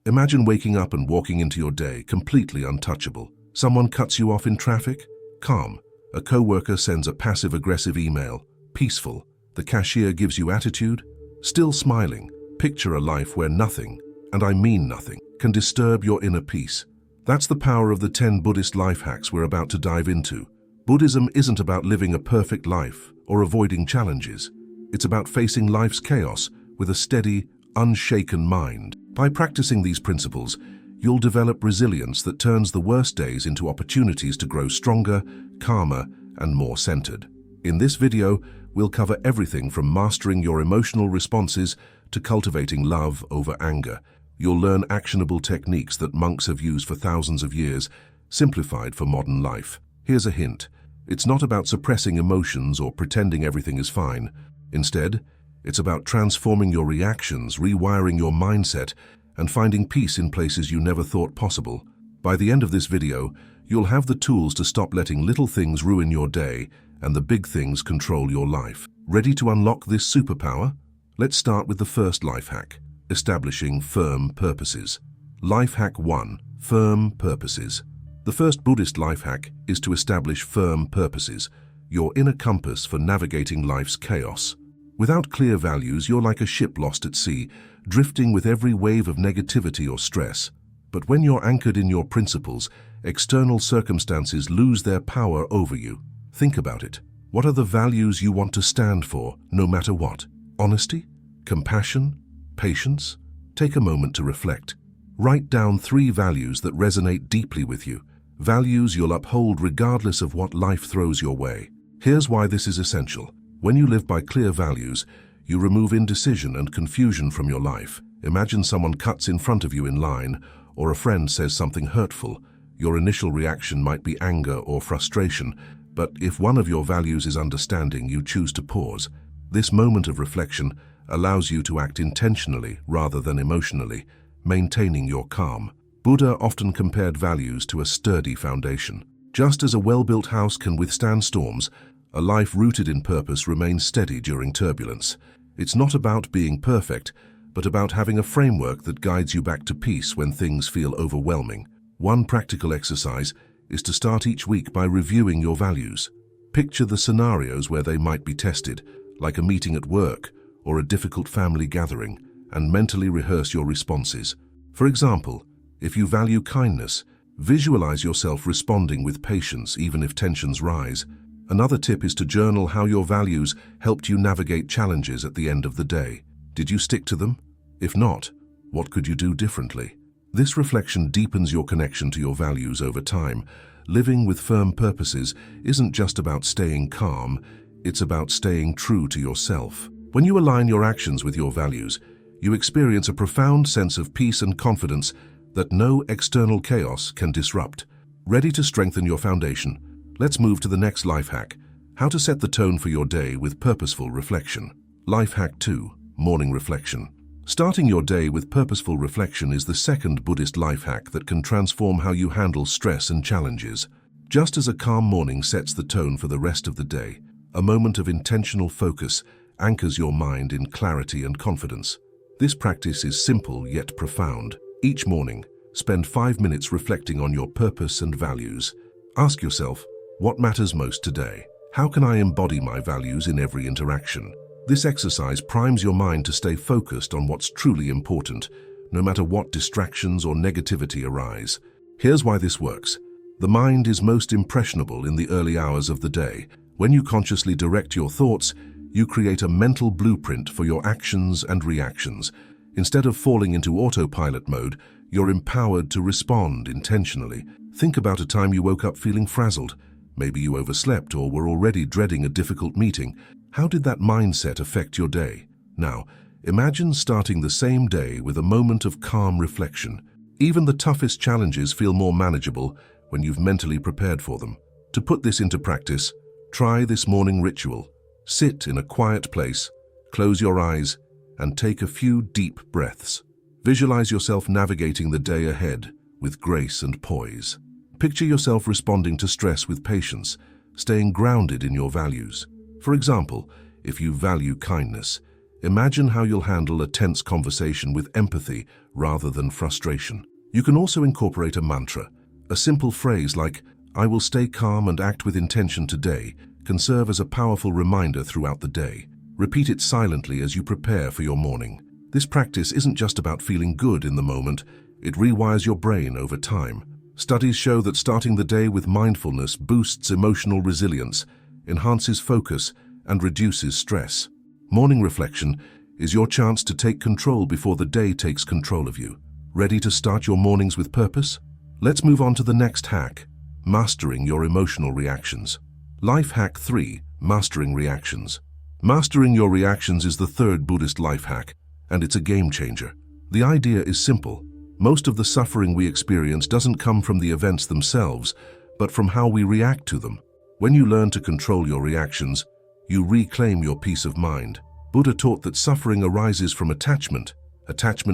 Imagine waking up and walking into your day completely untouchable. Someone cuts you off in traffic? Calm. A coworker sends a passive-aggressive email? Peaceful. The cashier gives you attitude? Still smiling. Picture a life where nothing, and I mean nothing, can disturb your inner peace. That's the power of the 10 Buddhist life hacks we're about to dive into. Buddhism isn't about living a perfect life or avoiding challenges. It's about facing life's chaos with a steady, unshaken mind. By practicing these principles, you'll develop resilience that turns the worst days into opportunities to grow stronger, calmer, and more centered. In this video, we'll cover everything from mastering your emotional responses to cultivating love over anger. You'll learn actionable techniques that monks have used for thousands of years, simplified for modern life. Here's a hint. It's not about suppressing emotions or pretending everything is fine. Instead, it's about transforming your reactions, rewiring your mindset, and finding peace in places you never thought possible. By the end of this video, you'll have the tools to stop letting little things ruin your day and the big things control your life. Ready to unlock this superpower? Let's start with the first life hack, establishing firm purposes. Life hack 1, firm purposes. The first Buddhist life hack is to establish firm purposes, your inner compass for navigating life's chaos. Without clear values, you're like a ship lost at sea, drifting with every wave of negativity or stress. But when you're anchored in your principles, external circumstances lose their power over you. Think about it. What are the values you want to stand for, no matter what? Honesty? Compassion? Patience? Take a moment to reflect. Write down 3 values that resonate deeply with you. Values you'll uphold regardless of what life throws your way. Here's why this is essential. When you live by clear values, you remove indecision and confusion from your life. Imagine someone cuts in front of you in line, or a friend says something hurtful. Your initial reaction might be anger or frustration, but if one of your values is understanding, you choose to pause. This moment of reflection allows you to act intentionally rather than emotionally, maintaining your calm. Buddha often compared values to a sturdy foundation. Just as a well-built house can withstand storms, a life rooted in purpose remains steady during turbulence. It's not about being perfect, but about having a framework that guides you back to peace when things feel overwhelming. One practical exercise is to start each week by reviewing your values. Picture the scenarios where they might be tested, like a meeting at work or a difficult family gathering, and mentally rehearse your responses. For example, if you value kindness, visualize yourself responding with patience even if tensions rise. Another tip is to journal how your values helped you navigate challenges at the end of the day. Did you stick to them? If not, what could you do differently? This reflection deepens your connection to your values over time. Living with firm purposes isn't just about staying calm, it's about staying true to yourself. When you align your actions with your values, you experience a profound sense of peace and confidence that no external chaos can disrupt. Ready to strengthen your foundation? Let's move to the next life hack, how to set the tone for your day with purposeful reflection. Life hack 2, morning reflection. Starting your day with purposeful reflection is the second Buddhist life hack that can transform how you handle stress and challenges. Just as a calm morning sets the tone for the rest of the day, a moment of intentional focus anchors your mind in clarity and confidence. This practice is simple yet profound. Each morning, spend 5 minutes reflecting on your purpose and values. Ask yourself, what matters most today? How can I embody my values in every interaction? This exercise primes your mind to stay focused on what's truly important, no matter what distractions or negativity arise. Here's why this works. The mind is most impressionable in the early hours of the day. When you consciously direct your thoughts, you create a mental blueprint for your actions and reactions. Instead of falling into autopilot mode, you're empowered to respond intentionally. Think about a time you woke up feeling frazzled. Maybe you overslept or were already dreading a difficult meeting. How did that mindset affect your day? Now, imagine starting the same day with a moment of calm reflection. Even the toughest challenges feel more manageable when you've mentally prepared for them. To put this into practice, try this morning ritual. Sit in a quiet place, close your eyes, and take a few deep breaths. Visualize yourself navigating the day ahead with grace and poise. Picture yourself responding to stress with patience, staying grounded in your values. For example, if you value kindness, Imagine how you'll handle a tense conversation with empathy rather than frustration. You can also incorporate a mantra. A simple phrase like, "I will stay calm and act with intention today," can serve as a powerful reminder throughout the day. Repeat it silently as you prepare for your morning. This practice isn't just about feeling good in the moment, it rewires your brain over time. Studies show that starting the day with mindfulness boosts emotional resilience, enhances focus, and reduces stress. Morning reflection is your chance to take control before the day takes control of you. Ready to start your mornings with purpose? Let's move on to the next hack, mastering your emotional reactions. Life hack 3, mastering reactions. Mastering your reactions is the third Buddhist life hack, and it's a game changer. The idea is simple. Most of the suffering we experience doesn't come from the events themselves, but from how we react to them. When you learn to control your reactions, you reclaim your peace of mind. Buddha taught that suffering arises from attachment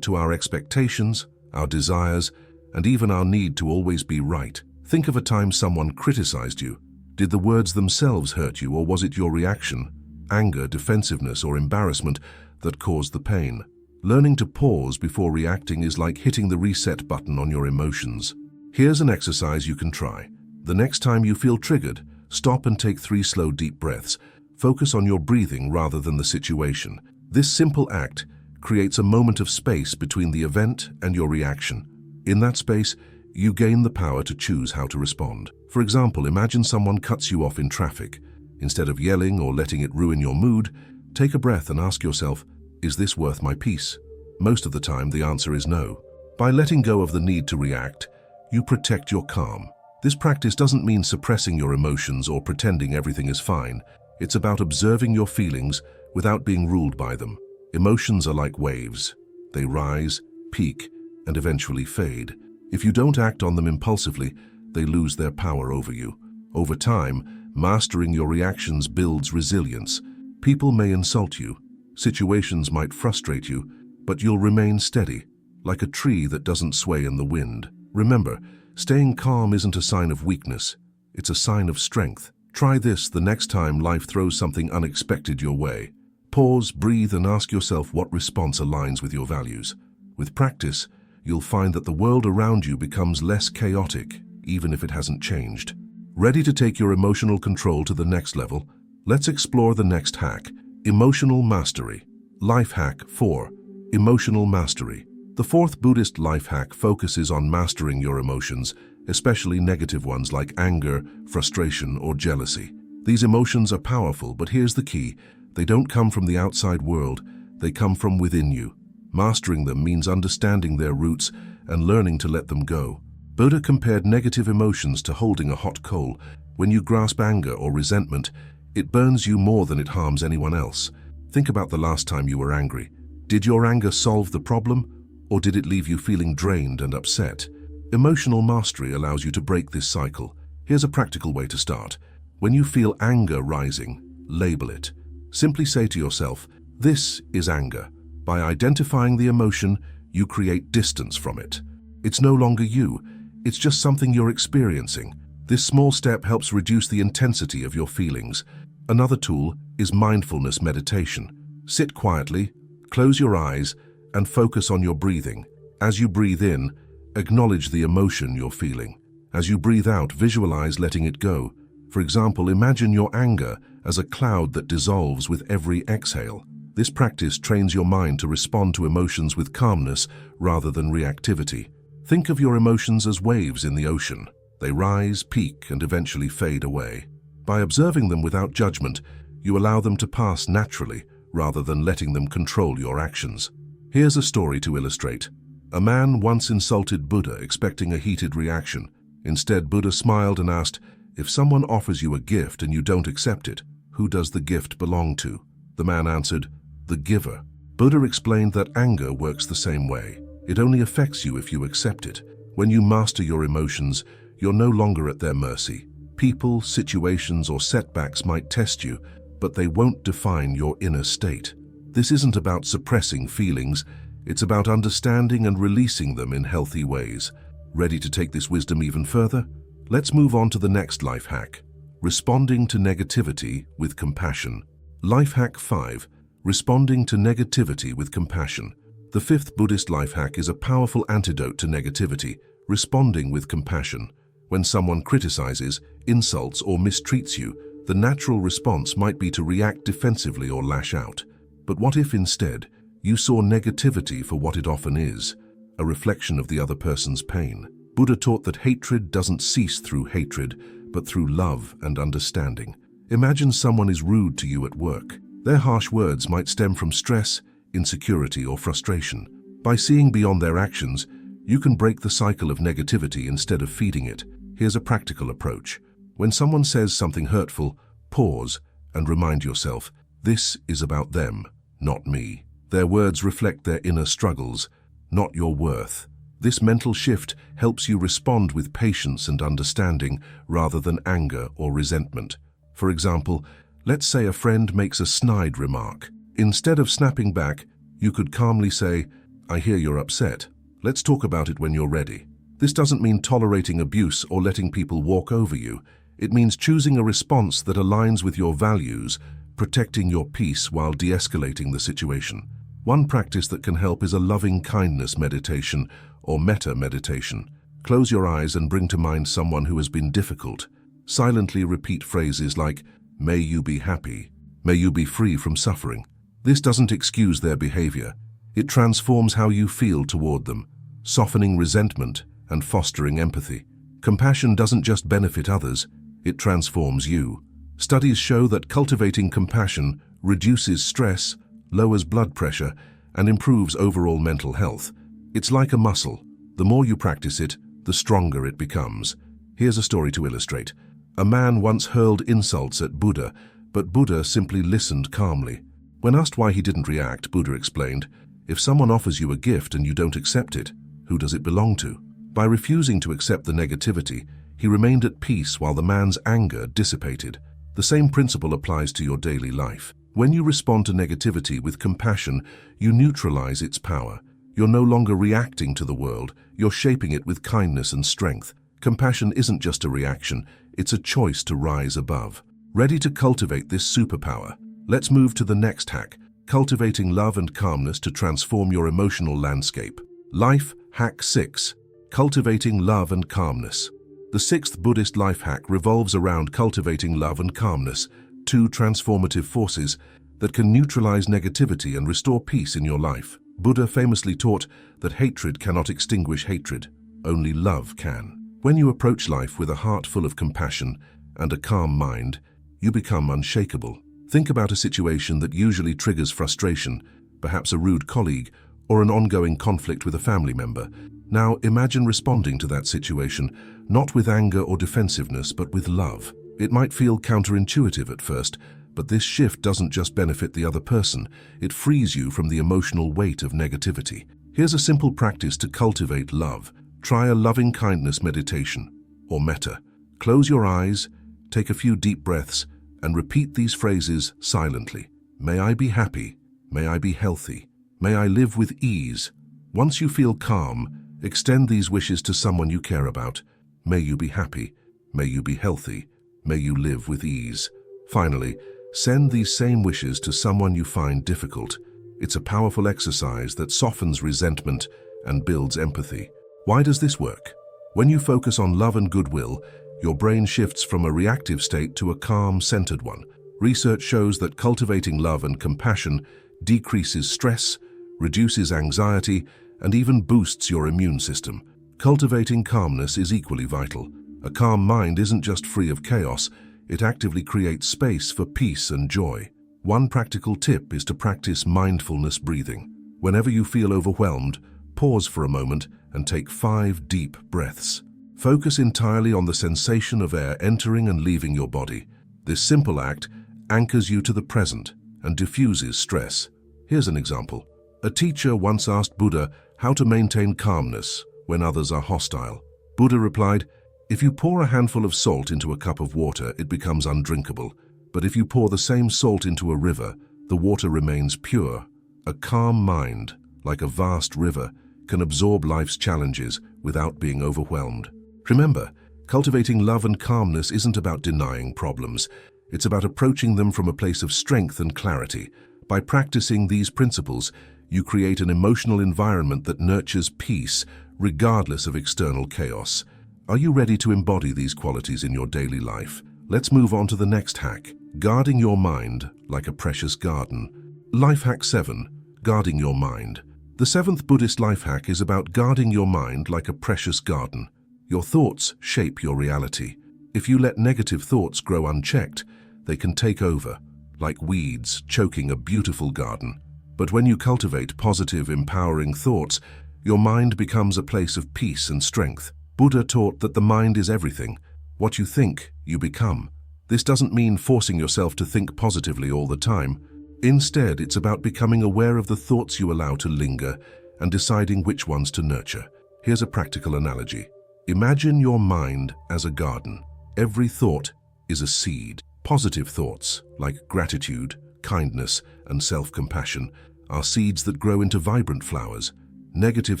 to our expectations, our desires, and even our need to always be right. Think of a time someone criticized you. Did the words themselves hurt you, or was it your reaction, anger, defensiveness, or embarrassment that caused the pain? Learning to pause before reacting is like hitting the reset button on your emotions. Here's an exercise you can try. The next time you feel triggered, stop and take 3 slow, deep breaths. Focus on your breathing rather than the situation. This simple act creates a moment of space between the event and your reaction. In that space, you gain the power to choose how to respond. For example, imagine someone cuts you off in traffic. Instead of yelling or letting it ruin your mood, take a breath and ask yourself, is this worth my peace? Most of the time, the answer is no. By letting go of the need to react, you protect your calm. This practice doesn't mean suppressing your emotions or pretending everything is fine. It's about observing your feelings without being ruled by them. Emotions are like waves. They rise, peak, and eventually fade. If you don't act on them impulsively, they lose their power over you. Over time, mastering your reactions builds resilience. People may insult you, situations might frustrate you, but you'll remain steady, like a tree that doesn't sway in the wind. Remember, staying calm isn't a sign of weakness, it's a sign of strength. Try this the next time life throws something unexpected your way. Pause, breathe, and ask yourself what response aligns with your values. With practice, you'll find that the world around you becomes less chaotic, even if it hasn't changed. Ready to take your emotional control to the next level? Let's explore the next hack, emotional mastery. Life hack 4, emotional mastery. The fourth Buddhist life hack focuses on mastering your emotions, especially negative ones like anger, frustration, or jealousy. These emotions are powerful, but here's the key. They don't come from the outside world, they come from within you. Mastering them means understanding their roots and learning to let them go. Buddha compared negative emotions to holding a hot coal. When you grasp anger or resentment, it burns you more than it harms anyone else. Think about the last time you were angry. Did your anger solve the problem, or did it leave you feeling drained and upset? Emotional mastery allows you to break this cycle. Here's a practical way to start. When you feel anger rising, label it. Simply say to yourself, "This is anger." By identifying the emotion, you create distance from it. It's no longer you, it's just something you're experiencing. This small step helps reduce the intensity of your feelings. Another tool is mindfulness meditation. Sit quietly, close your eyes, and focus on your breathing. As you breathe in, acknowledge the emotion you're feeling. As you breathe out, visualize letting it go. For example, imagine your anger as a cloud that dissolves with every exhale. This practice trains your mind to respond to emotions with calmness rather than reactivity. Think of your emotions as waves in the ocean. They rise, peak, and eventually fade away. By observing them without judgment, you allow them to pass naturally rather than letting them control your actions. Here's a story to illustrate. A man once insulted Buddha, expecting a heated reaction. Instead, Buddha smiled and asked, "If someone offers you a gift and you don't accept it, who does the gift belong to?" The man answered, "The giver." Buddha explained that anger works the same way. It only affects you if you accept it. When you master your emotions, you're no longer at their mercy. People, situations, or setbacks might test you, but they won't define your inner state. This isn't about suppressing feelings, it's about understanding and releasing them in healthy ways. Ready to take this wisdom even further? Let's move on to the next life hack, responding to negativity with compassion. Life hack 5, Responding to negativity with compassion. The fifth Buddhist life hack is a powerful antidote to negativity, responding with compassion. When someone criticizes, insults, or mistreats you, the natural response might be to react defensively or lash out. But what if instead, you saw negativity for what it often is, a reflection of the other person's pain? Buddha taught that hatred doesn't cease through hatred, but through love and understanding. Imagine someone is rude to you at work. Their harsh words might stem from stress, insecurity, or frustration. By seeing beyond their actions, you can break the cycle of negativity instead of feeding it. Here's a practical approach. When someone says something hurtful, pause and remind yourself, this is about them, not me. Their words reflect their inner struggles, not your worth. This mental shift helps you respond with patience and understanding rather than anger or resentment. For example, let's say a friend makes a snide remark. Instead of snapping back, you could calmly say, I hear you're upset. Let's talk about it when you're ready. This doesn't mean tolerating abuse or letting people walk over you. It means choosing a response that aligns with your values, protecting your peace while de-escalating the situation. One practice that can help is a loving kindness meditation or metta meditation. Close your eyes and bring to mind someone who has been difficult. Silently repeat phrases like, may you be happy, may you be free from suffering. This doesn't excuse their behavior. It transforms how you feel toward them, softening resentment and fostering empathy. Compassion doesn't just benefit others, it transforms you. Studies show that cultivating compassion reduces stress, lowers blood pressure, and improves overall mental health. It's like a muscle. The more you practice it, the stronger it becomes. Here's a story to illustrate. A man once hurled insults at Buddha, but Buddha simply listened calmly. When asked why he didn't react, Buddha explained, if someone offers you a gift and you don't accept it, who does it belong to? By refusing to accept the negativity, he remained at peace while the man's anger dissipated. The same principle applies to your daily life. When you respond to negativity with compassion, you neutralize its power. You're no longer reacting to the world, you're shaping it with kindness and strength. Compassion isn't just a reaction, it's a choice to rise above. Ready to cultivate this superpower? Let's move to the next hack, cultivating love and calmness to transform your emotional landscape. Life Hack 6. Cultivating love and calmness. The sixth Buddhist life hack revolves around cultivating love and calmness, two transformative forces that can neutralize negativity and restore peace in your life. Buddha famously taught that hatred cannot extinguish hatred, only love can. When you approach life with a heart full of compassion and a calm mind, you become unshakable. Think about a situation that usually triggers frustration, perhaps a rude colleague or an ongoing conflict with a family member. Now imagine responding to that situation, not with anger or defensiveness, but with love. It might feel counterintuitive at first, but this shift doesn't just benefit the other person, it frees you from the emotional weight of negativity. Here's a simple practice to cultivate love. Try a loving kindness meditation, or metta. Close your eyes, take a few deep breaths, and repeat these phrases silently. May I be happy, may I be healthy, may I live with ease. Once you feel calm, extend these wishes to someone you care about. May you be happy, may you be healthy, may you live with ease. Finally, send these same wishes to someone you find difficult. It's a powerful exercise that softens resentment and builds empathy. Why does this work? When you focus on love and goodwill, your brain shifts from a reactive state to a calm, centered one. Research shows that cultivating love and compassion decreases stress, reduces anxiety, and even boosts your immune system. Cultivating calmness is equally vital. A calm mind isn't just free of chaos, it actively creates space for peace and joy. One practical tip is to practice mindfulness breathing. Whenever you feel overwhelmed, pause for a moment and take 5 deep breaths. Focus entirely on the sensation of air entering and leaving your body. This simple act anchors you to the present and diffuses stress. Here's an example. A teacher once asked Buddha how to maintain calmness when others are hostile. Buddha replied, if you pour a handful of salt into a cup of water, it becomes undrinkable. But if you pour the same salt into a river, the water remains pure. A calm mind, like a vast river, can absorb life's challenges without being overwhelmed. Remember, cultivating love and calmness isn't about denying problems. It's about approaching them from a place of strength and clarity. By practicing these principles, you create an emotional environment that nurtures peace, regardless of external chaos. Are you ready to embody these qualities in your daily life? Let's move on to the next hack, guarding your mind like a precious garden. Life hack 7, guarding your mind. The 7th Buddhist life hack is about guarding your mind like a precious garden. Your thoughts shape your reality. If you let negative thoughts grow unchecked, they can take over, like weeds choking a beautiful garden. But when you cultivate positive, empowering thoughts, your mind becomes a place of peace and strength. Buddha taught that the mind is everything. What you think, you become. This doesn't mean forcing yourself to think positively all the time. Instead, it's about becoming aware of the thoughts you allow to linger and deciding which ones to nurture. Here's a practical analogy. Imagine your mind as a garden. Every thought is a seed. Positive thoughts, like gratitude, kindness, and self-compassion, are seeds that grow into vibrant flowers. Negative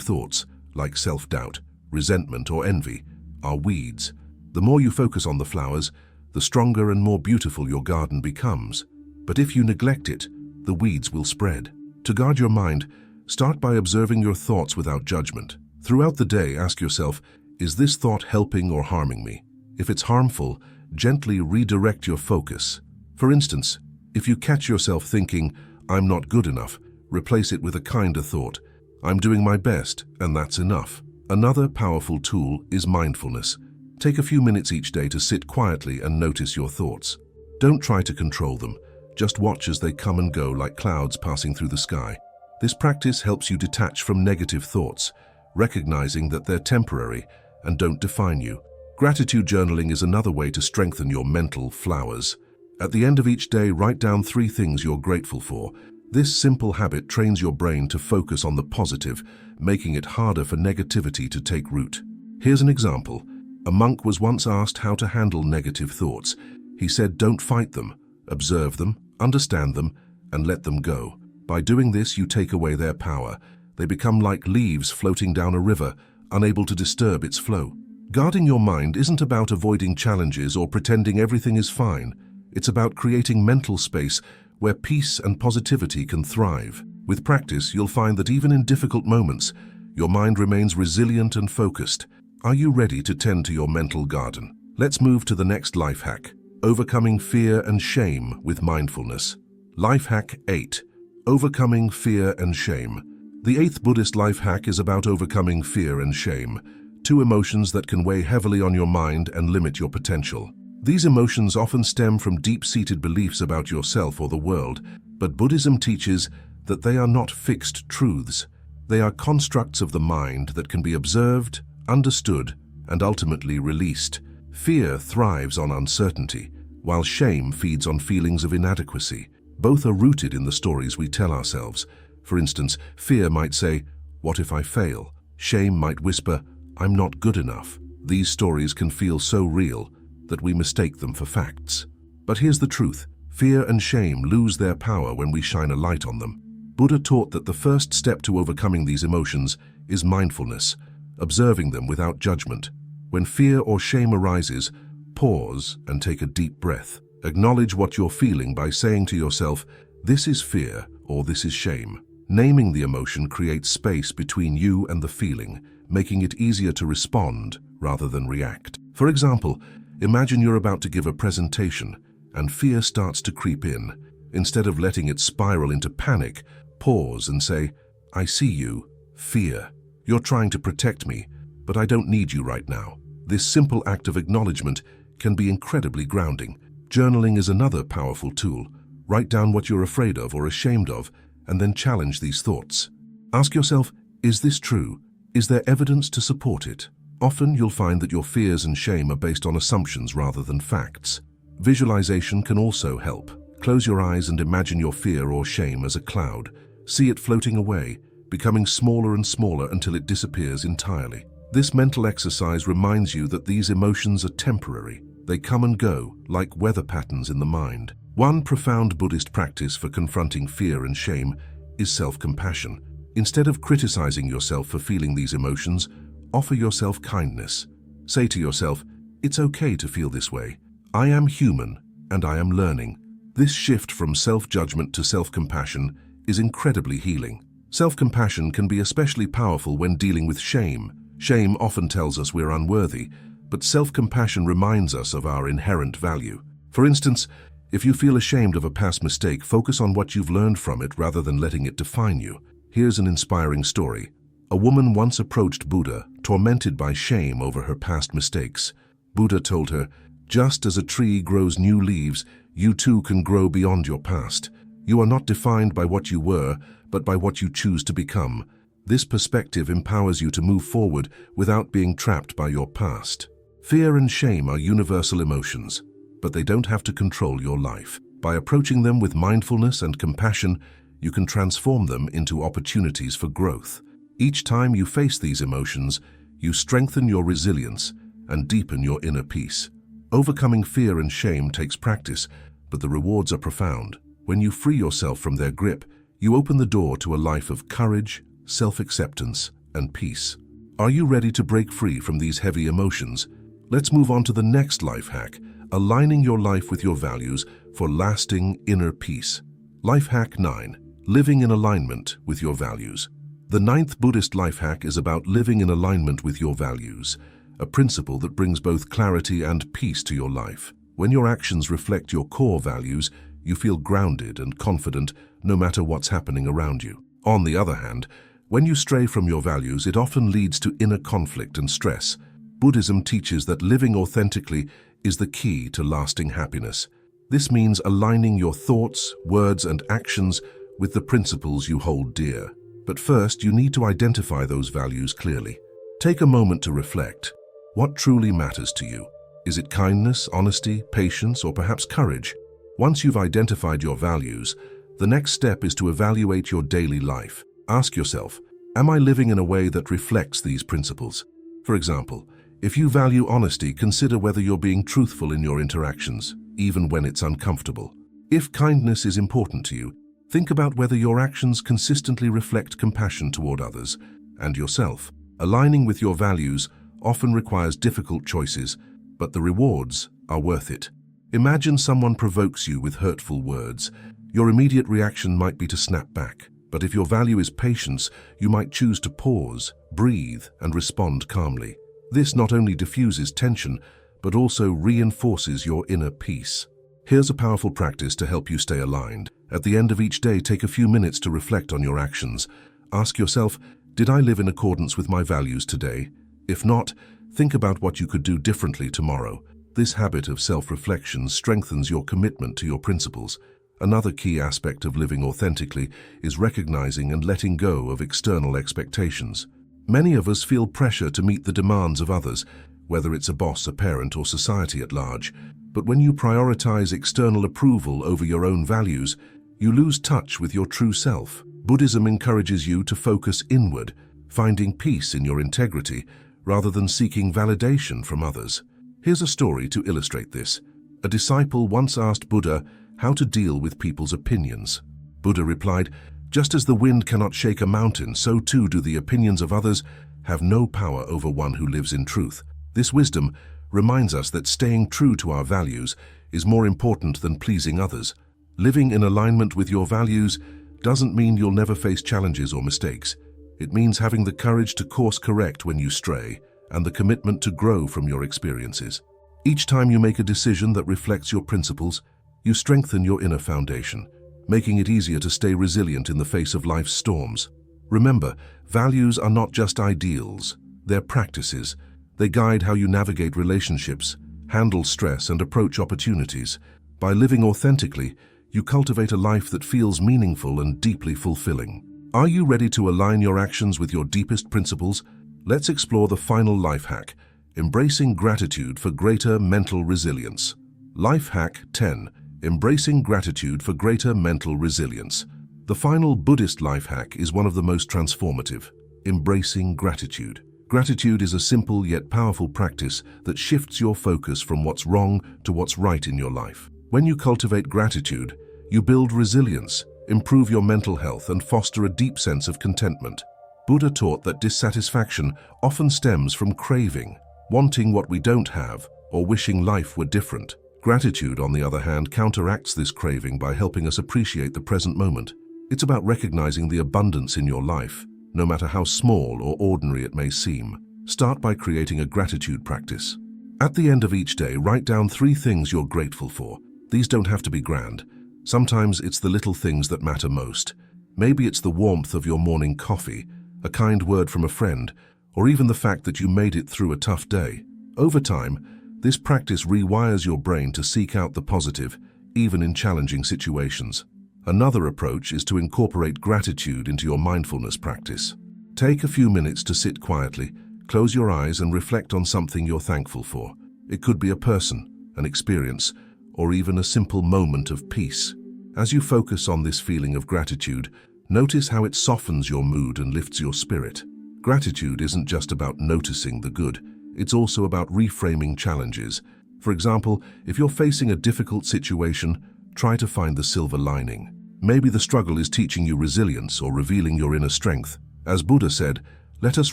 thoughts, like self-doubt, resentment, or envy, are weeds. The more you focus on the flowers, the stronger and more beautiful your garden becomes. But if you neglect it, the weeds will spread. To guard your mind, start by observing your thoughts without judgment. Throughout the day, ask yourself, is this thought helping or harming me? If it's harmful, gently redirect your focus. For instance, if you catch yourself thinking, I'm not good enough, replace it with a kinder thought. I'm doing my best, and that's enough. Another powerful tool is mindfulness. Take a few minutes each day to sit quietly and notice your thoughts. Don't try to control them. Just watch as they come and go like clouds passing through the sky. This practice helps you detach from negative thoughts, recognizing that they're temporary and don't define you. Gratitude journaling is another way to strengthen your mental flowers. At the end of each day, write down 3 things you're grateful for. This simple habit trains your brain to focus on the positive, making it harder for negativity to take root. Here's an example. A monk was once asked how to handle negative thoughts. He said, don't fight them, observe them, understand them, and let them go. By doing this, you take away their power. They become like leaves floating down a river, unable to disturb its flow. Guarding your mind isn't about avoiding challenges or pretending everything is fine. It's about creating mental space where peace and positivity can thrive. With practice, you'll find that even in difficult moments, your mind remains resilient and focused. Are you ready to tend to your mental garden? Let's move to the next life hack, overcoming fear and shame with mindfulness. Life hack 8, overcoming fear and shame. The 8th Buddhist life hack is about overcoming fear and shame, 2 emotions that can weigh heavily on your mind and limit your potential. These emotions often stem from deep-seated beliefs about yourself or the world, but Buddhism teaches that they are not fixed truths. They are constructs of the mind that can be observed, understood, and ultimately released. Fear thrives on uncertainty, while shame feeds on feelings of inadequacy. Both are rooted in the stories we tell ourselves. For instance, fear might say, "What if I fail?" Shame might whisper, "I'm not good enough." These stories can feel so real that we mistake them for facts. But here's the truth. Fear and shame lose their power when we shine a light on them. Buddha taught that the first step to overcoming these emotions is mindfulness, observing them without judgment. When fear or shame arises, pause and take a deep breath. Acknowledge what you're feeling by saying to yourself, "This is fear," or "This is shame." Naming the emotion creates space between you and the feeling, making it easier to respond rather than react. For example, imagine you're about to give a presentation and fear starts to creep in. Instead of letting it spiral into panic, pause and say, "I see you, fear. You're trying to protect me, but I don't need you right now." This simple act of acknowledgement can be incredibly grounding. Journaling is another powerful tool. Write down what you're afraid of or ashamed of, and then challenge these thoughts. Ask yourself, is this true? Is there evidence to support it? Often you'll find that your fears and shame are based on assumptions rather than facts. Visualization can also help. Close your eyes and imagine your fear or shame as a cloud. See it floating away, becoming smaller and smaller until it disappears entirely. This mental exercise reminds you that these emotions are temporary. They come and go, like weather patterns in the mind. One profound Buddhist practice for confronting fear and shame is self-compassion. Instead of criticizing yourself for feeling these emotions, offer yourself kindness. Say to yourself, "It's okay to feel this way. I am human, and I am learning." This shift from self-judgment to self-compassion is incredibly healing. Self-compassion can be especially powerful when dealing with shame. Shame often tells us we're unworthy, but self-compassion reminds us of our inherent value. For instance, if you feel ashamed of a past mistake, focus on what you've learned from it rather than letting it define you. Here's an inspiring story. A woman once approached Buddha, tormented by shame over her past mistakes. Buddha told her, "Just as a tree grows new leaves, you too can grow beyond your past. You are not defined by what you were, but by what you choose to become." This perspective empowers you to move forward without being trapped by your past. Fear and shame are universal emotions, but they don't have to control your life. By approaching them with mindfulness and compassion, you can transform them into opportunities for growth. Each time you face these emotions, you strengthen your resilience and deepen your inner peace. Overcoming fear and shame takes practice, but the rewards are profound. When you free yourself from their grip, you open the door to a life of courage, self-acceptance, and peace. Are you ready to break free from these heavy emotions? Let's move on to the next life hack, aligning your life with your values for lasting inner peace. Life hack 9, living in alignment with your values. The 9th Buddhist life hack is about living in alignment with your values, a principle that brings both clarity and peace to your life. When your actions reflect your core values, you feel grounded and confident no matter what's happening around you. On the other hand, when you stray from your values, it often leads to inner conflict and stress. Buddhism teaches that living authentically is the key to lasting happiness. This means aligning your thoughts, words, and actions with the principles you hold dear. But first, you need to identify those values clearly. Take a moment to reflect. What truly matters to you? Is it kindness, honesty, patience, or perhaps courage? Once you've identified your values, the next step is to evaluate your daily life. Ask yourself, am I living in a way that reflects these principles? For example, if you value honesty, consider whether you're being truthful in your interactions, even when it's uncomfortable. If kindness is important to you, think about whether your actions consistently reflect compassion toward others and yourself. Aligning with your values often requires difficult choices, but the rewards are worth it. Imagine someone provokes you with hurtful words. Your immediate reaction might be to snap back. But if your value is patience, you might choose to pause, breathe, and respond calmly. This not only diffuses tension, but also reinforces your inner peace. Here's a powerful practice to help you stay aligned. At the end of each day, take a few minutes to reflect on your actions. Ask yourself, did I live in accordance with my values today? If not, think about what you could do differently tomorrow. This habit of self-reflection strengthens your commitment to your principles. Another key aspect of living authentically is recognizing and letting go of external expectations. Many of us feel pressure to meet the demands of others, whether it's a boss, a parent, or society at large. But when you prioritize external approval over your own values, you lose touch with your true self. Buddhism encourages you to focus inward, finding peace in your integrity, rather than seeking validation from others. Here's a story to illustrate this. A disciple once asked Buddha how to deal with people's opinions. Buddha replied, "Just as the wind cannot shake a mountain, so too do the opinions of others have no power over one who lives in truth." This wisdom reminds us that staying true to our values is more important than pleasing others. Living in alignment with your values doesn't mean you'll never face challenges or mistakes. It means having the courage to course correct when you stray and the commitment to grow from your experiences. Each time you make a decision that reflects your principles, you strengthen your inner foundation, making it easier to stay resilient in the face of life's storms. Remember, values are not just ideals, they're practices. They guide how you navigate relationships, handle stress, and approach opportunities. By living authentically, you cultivate a life that feels meaningful and deeply fulfilling. Are you ready to align your actions with your deepest principles? Let's explore the final life hack, embracing gratitude for greater mental resilience. Life hack 10. Embracing gratitude for greater mental resilience. The final Buddhist life hack is one of the most transformative, embracing gratitude. Gratitude is a simple yet powerful practice that shifts your focus from what's wrong to what's right in your life. When you cultivate gratitude, you build resilience, improve your mental health, and foster a deep sense of contentment. Buddha taught that dissatisfaction often stems from craving, wanting what we don't have, or wishing life were different. Gratitude, on the other hand, counteracts this craving by helping us appreciate the present moment. It's about recognizing the abundance in your life, no matter how small or ordinary it may seem. Start by creating a gratitude practice. At the end of each day, write down 3 things you're grateful for. These don't have to be grand. Sometimes it's the little things that matter most. Maybe it's the warmth of your morning coffee, a kind word from a friend, or even the fact that you made it through a tough day. Over time, this practice rewires your brain to seek out the positive, even in challenging situations. Another approach is to incorporate gratitude into your mindfulness practice. Take a few minutes to sit quietly, close your eyes and reflect on something you're thankful for. It could be a person, an experience, or even a simple moment of peace. As you focus on this feeling of gratitude, notice how it softens your mood and lifts your spirit. Gratitude isn't just about noticing the good. It's also about reframing challenges. For example, if you're facing a difficult situation, try to find the silver lining. Maybe the struggle is teaching you resilience or revealing your inner strength. As Buddha said, "Let us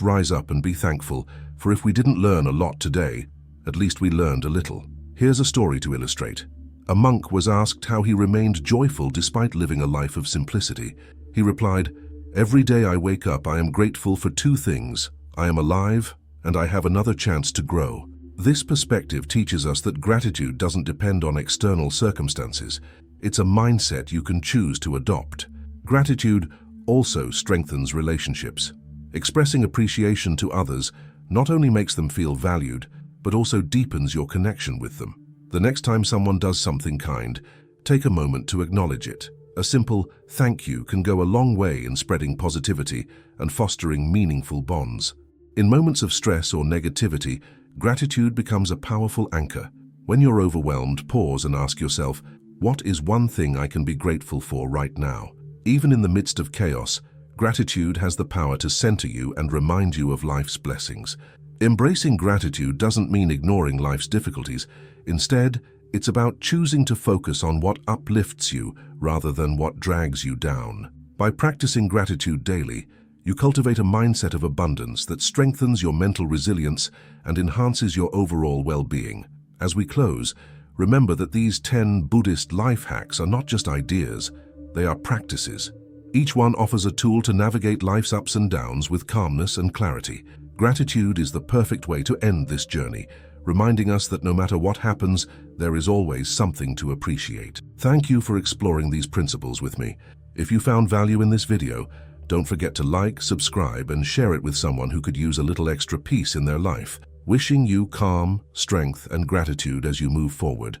rise up and be thankful, for if we didn't learn a lot today, at least we learned a little." Here's a story to illustrate. A monk was asked how he remained joyful despite living a life of simplicity. He replied, "Every day I wake up, I am grateful for 2 things. I am alive, and I have another chance to grow." This perspective teaches us that gratitude doesn't depend on external circumstances. It's a mindset you can choose to adopt. Gratitude also strengthens relationships. Expressing appreciation to others not only makes them feel valued, but also deepens your connection with them. The next time someone does something kind, take a moment to acknowledge it. A simple thank you can go a long way in spreading positivity and fostering meaningful bonds. In moments of stress or negativity, gratitude becomes a powerful anchor. When you're overwhelmed, pause and ask yourself, what is one thing I can be grateful for right now? Even in the midst of chaos, gratitude has the power to center you and remind you of life's blessings. Embracing gratitude doesn't mean ignoring life's difficulties. Instead, it's about choosing to focus on what uplifts you rather than what drags you down. By practicing gratitude daily, you cultivate a mindset of abundance that strengthens your mental resilience and enhances your overall well-being. As we close, remember that these 10 Buddhist life hacks are not just ideas, they are practices. Each one offers a tool to navigate life's ups and downs with calmness and clarity. Gratitude is the perfect way to end this journey, reminding us that no matter what happens, there is always something to appreciate. Thank you for exploring these principles with me. If you found value in this video, don't forget to like, subscribe, and share it with someone who could use a little extra peace in their life. Wishing you calm, strength, and gratitude as you move forward.